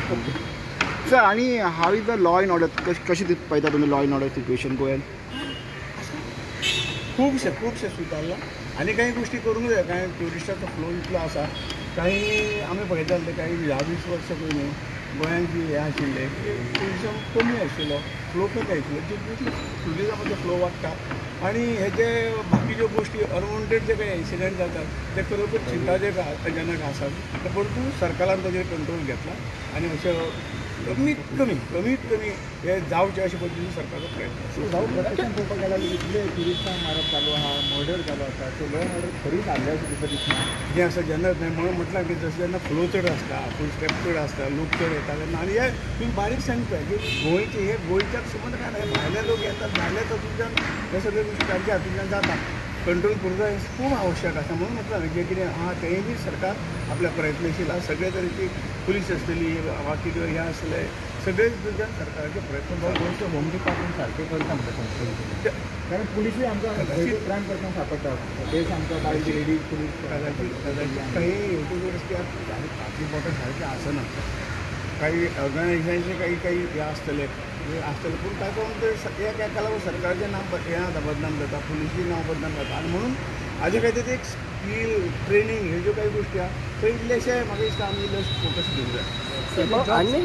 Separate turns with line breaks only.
sir आणि how is the law in order कशी पळयता तुमी लॉ इन ऑर्डर सिच्युएशन गोंयान
खूपशे सुदारला आणि काही गोष्टी करूंक जाय काय ट्युरिस्टाचो फ्लो इतलो आसा काही आमी पळयताले काही 10-20 वर्सां पयलीं गोंयान जी हें आशिल्लें ट्युरिजम कमी आशिल्लो फ्लो कमी आशिल्लो जे ट्युरिजमाचो फ्लो वाडटा आणि हे जे बाकीच्यो गोष्टी अनवॉन्टेड जे काही इन्सिडंट जातात ते खरोखर चिंताजनक आसात ते परतून सरकारान ताजेर कंट्रोल घेतला आणि अशें कमीत कमी हे जावचें अशे पद्दतीन सरकारचो प्रयत्न
जाऊ प्रोटेक्शन पळोवपाक गेल्यार इतले ट्युरिस्टांक मारप चालू आहा मर्डर चालू आसा सो लॉ एंड ऑर्डर खरीच हाडल्या अशें दिसता दिसना
जें आसा जेन्ना म्हणून म्हटलां की जसं जेन्ना फ्लो चड आसता फूल स्टेप चड आसता लोक चड येता तेन्ना आनी हे तुमी बारीक सांगता की गोंयचे हे गोंयच्याक संबंद काय ना भायले लोक येतात भायल्या तातूंतल्यान हे सगळे गोष्टी तांच्या हातूंतल्यान जाता कंट्रोल करूंक जाय खूब आवश्यक आसा म्हणून म्हटलां जे कितें आहा तेंय बी सरकार आपल्या प्रयत्नशील आसा सगळे तरेची पुलीस आसतली वा कितें हें आसलें सगळे तुज्यान सरकाराचे प्रयत्न
गोंयचो होम डिपार्टमेंट सारकें करता म्हणटा कारण पुलीसूय आमकां क्रायम करतना सापडटा केस आमकां बारीक लेडीज पुलीस
कदाचित काही हेतू गोष्टी आपली बोटां सारके आसना काही ऑर्गनायझेशनचे काही हे आसतले पूण तातूंत एका लागून सरकाराचें नांव हें बदनाम जाता पुलिसूय नांव बदनाम जाता आनी म्हणून हाजे खातीर एक स्कील ट्रेनींग ह्यो ज्यो काही गोश्टी आहा थंय इल्लेशे म्हाका दिसता आमी इल्लो फोकस दिवंक जाय
आणि